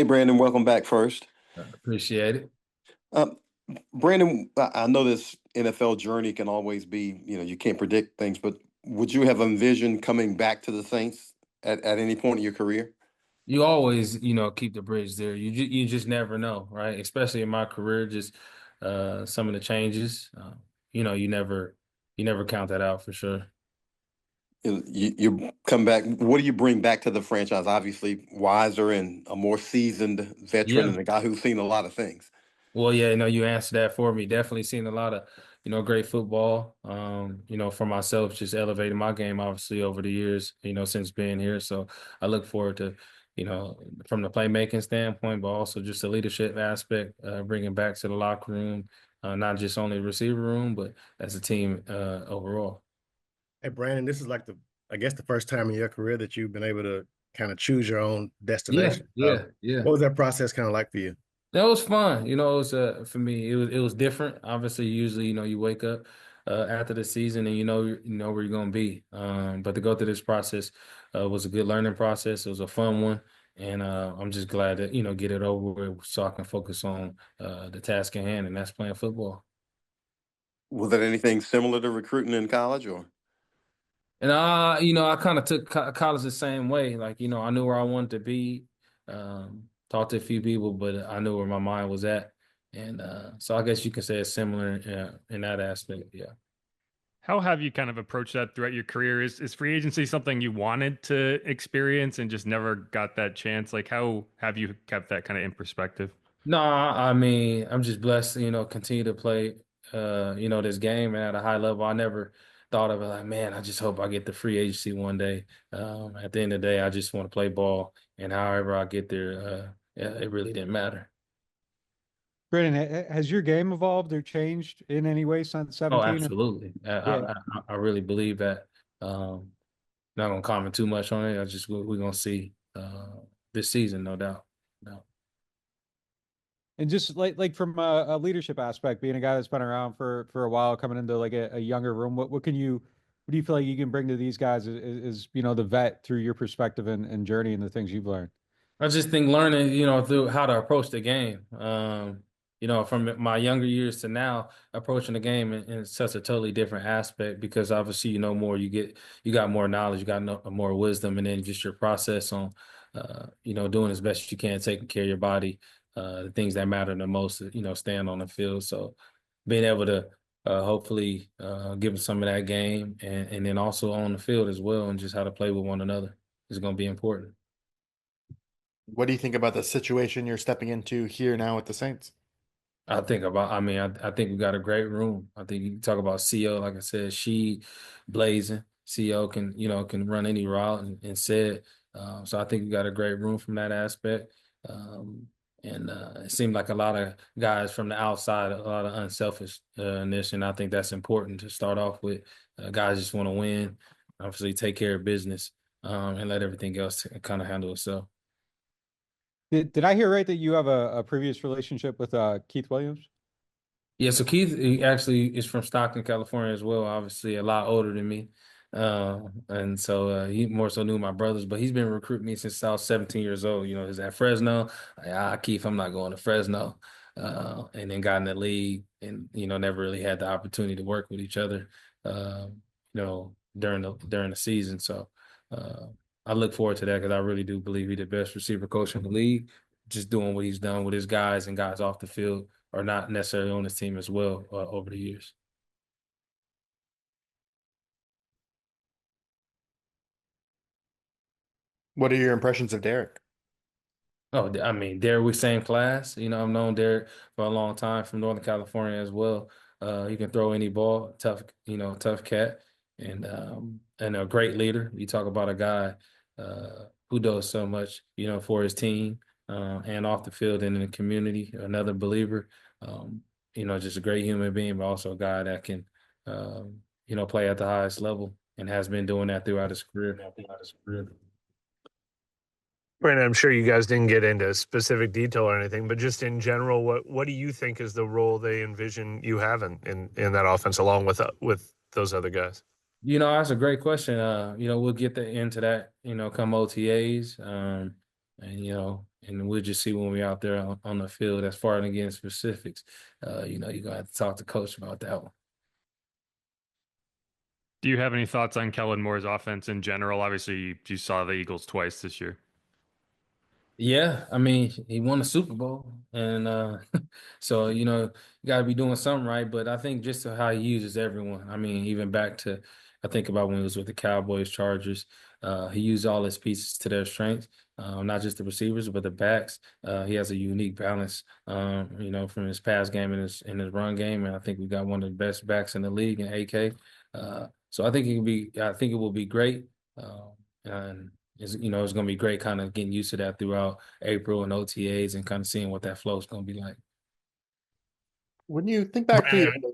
Hey, Brandon, welcome back first. Appreciate it. Um, Brandon, I know this NFL journey can always be, you can't predict things, but would you have envisioned coming back to the Saints at any point in your career? You always, keep the bridge there. You just never know, right? Especially in my career, just some of the changes. You never count that out for sure. You come back. What do you bring back to the franchise? Obviously, wiser and a more seasoned veteran Yeah. and a guy who's seen a lot of things. Well, yeah, you answered that for me. Definitely seen a lot of, great football. For myself, just elevating my game obviously over the years, since being here. So I look forward to, from the playmaking standpoint, but also just the leadership aspect, bringing back to the locker room, not just only the receiver room, but as a team overall. Hey, Brandon, this is I guess the first time in your career that you've been able to kind of choose your own Yeah, destination. yeah, yeah. What was that process kind of like for you? That was fun. It was for me. It was different. Obviously, usually, you wake up after the season and you know where you're gonna be. But to go through this process was a good learning process. It was a fun one, and I'm just glad to get it over with so I can focus on the task at hand, and that's playing football. Was that anything similar to recruiting in college, or? And I kind of took college the same way. Like, I knew where I wanted to be. Talked to a few people, but I knew where my mind was at. And so I guess you can say it's similar in that aspect. Yeah. How have you kind of approached that throughout your career? Is free agency something you wanted to experience and just never got that chance? Like, how have you kept that kind of in perspective? No, I mean, I'm just blessed to, continue to play, this game at a high level. I never thought of it like, man, I just hope I get the free agency one day. At the end of the day, I just want to play ball, and however I get there, yeah, it really didn't matter. Brandon, has your game evolved or changed in any way since Oh, 17? absolutely. Yeah. I really believe that. Not gonna comment too much on it. I just we're gonna see this season, no doubt. No. And just like from a leadership aspect, being a guy that's been around for a while, coming into like a younger room, what do you feel like you can bring to these guys is the vet through your perspective and journey and the things you've learned? I just think learning, through how to approach the game. From my younger years to now, approaching the game in such a totally different aspect because obviously you know more, you got more knowledge, you got more wisdom, and then just your process on, doing as best you can, taking care of your body, the things that matter the most, staying on the field. So being able to hopefully give them some of that game and then also on the field as well, and just how to play with one another is going to be important. What do you think about the situation you're stepping into here now with the Saints? I think we got a great room. I think you talk about CO, like I said, she blazing. CO can run any route and said. So I think we got a great room from that aspect. And it seemed like a lot of guys from the outside, a lot of unselfishness, and I think that's important to start off with. Guys just want to win, obviously take care of business, and let everything else kind of handle itself. Did I hear right that you have a previous relationship with Keith Williams? Yeah, so Keith he actually is from Stockton, California as well, obviously a lot older than me. And so he more so knew my brothers, but he's been recruiting me since I was 17 years old. He's at Fresno. Keith, I'm not going to Fresno. And then got in the league and, never really had the opportunity to work with each other, during the season. So I look forward to that because I really do believe he's the best receiver coach in the league, just doing what he's done with his guys and guys off the field or not necessarily on his team as well over the years. What are your impressions of Derek? Oh, I mean, Derek, we same class. I've known Derek for a long time from Northern California as well. He can throw any ball, tough cat, and a great leader. You talk about a guy who does so much, for his team and off the field and in the community. Another believer, just a great human being, but also a guy that can, play at the highest level and has been doing that throughout his career. Brandon, I'm sure you guys didn't get into specific detail or anything, but just in general, what do you think is the role they envision you have in that offense along with those other guys? That's a great question. We'll get into that, come OTAs, and and we'll just see when we're out there on the field. As far as getting specifics, you're gonna have to talk to coach about that one. Do you have any thoughts on Kellen Moore's offense in general? Obviously, you saw the Eagles twice this year. Yeah, I mean, he won a Super Bowl, and so you got to be doing something right. But I think just how he uses everyone. I mean, even back to I think about when he was with the Cowboys, Chargers. He used all his pieces to their strengths, not just the receivers, but the backs. He has a unique balance, from his pass game and his run game, and I think we got one of the best backs in the league in AK. So I think I think it will be great, and it's going to be great kind of getting used to that throughout April and OTAs and kind of seeing what that flow is going to be like. When you think back to your Brandon,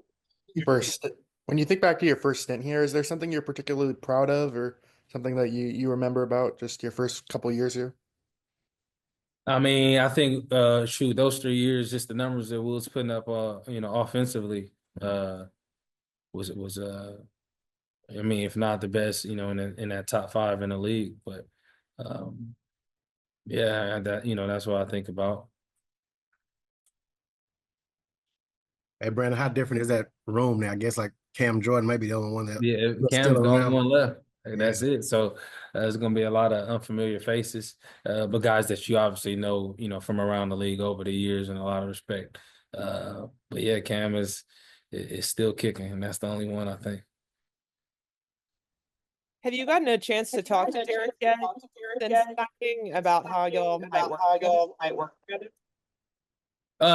first, when you think back to your first stint here, is there something you're particularly proud of, or something that you remember about just your first couple years here? I mean, I think those 3 years, just the numbers that we was putting up, offensively, was I mean, if not the best, in that top five in the league. But um, yeah, that's what I think about. Hey, Brandon, how different is that room now? I guess like Cam Jordan may be the only one Yeah, that's Cam's still the only around. one left. And Yeah. that's it. So there's going to be a lot of unfamiliar faces, but guys that you obviously know, from around the league over the years, and a lot of respect. But yeah, Cam is still kicking, and that's the only one I think. Have you gotten a chance to talk to Derek yet since talking about how y'all might work together?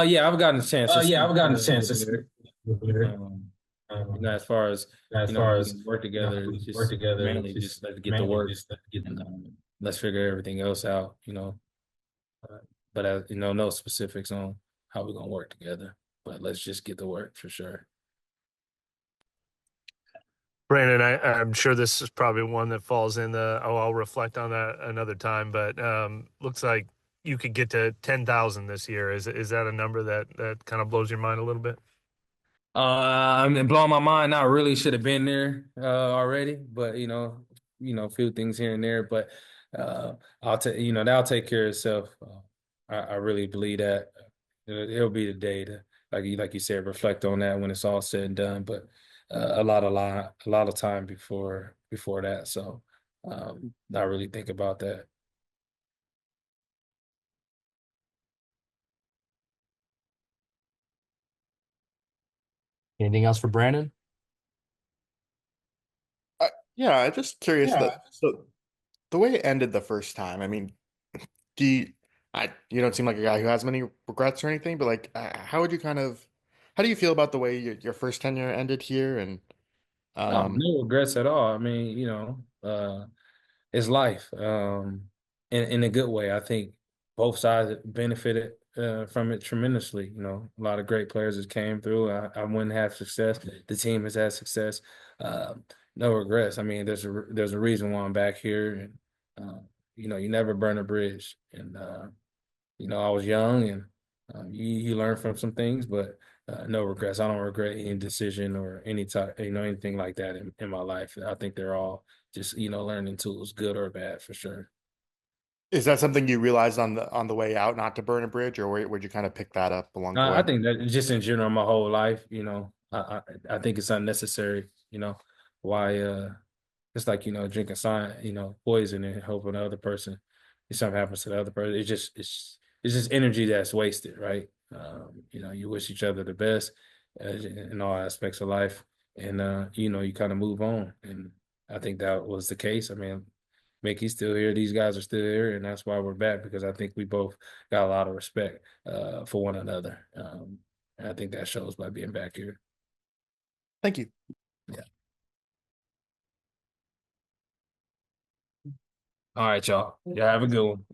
Yeah, I've gotten a chance to yeah, speak I've gotten a with chance to Derek. speak. As far as how we can work together, it's just mainly just just let's get to work get and let's figure everything else out. But no specifics on how we're gonna work together. But let's just get to work for sure. Brandon, I'm sure this is probably one that falls in I'll reflect on that another time, but looks like you could get to 10,000 this year. Is that a number that kind of blows your mind a little bit? I mean, blowing my mind. I really should have been there already, but a few things here and there. But I'll take that'll take care of itself. I really believe that it'll be the day to like you said, reflect on that when it's all said and done. But a lot of time before that. So I really think about that. Anything else for Brandon? Yeah, I'm just curious that so the way it ended the first time. I mean, do you don't seem like a guy who has many regrets or anything, but like, how do you feel about the way your first tenure ended here? And No, um, no regrets at all. I mean, it's life, in a good way. I think both sides benefited from it tremendously. A lot of great players that came through. I wouldn't have success. The team has had success. No regrets. I mean, there's a reason why I'm back here, and you never burn a bridge. And I was young, and you learn from some things, but no regrets. I don't regret any decision or any type, anything like that in my life. I think they're all just learning tools, good or bad, for sure. is that something you realized on the way out, not to burn a bridge, or where'd you kind of pick that up along the I way? think that just in general, my whole life, I think it's unnecessary. Why? It's like drinking poison and hoping the other person, if something happens to the other person. It's just energy that's wasted, right? You wish each other the best in all aspects of life, and you kind of move on. And I think that was the case. I mean, Mickey's still here. These guys are still here, and that's why we're back, because I think we both got a lot of respect for one another. And I think that shows by being back here. Thank you. Yeah. All right, y'all. Yeah, have a good one.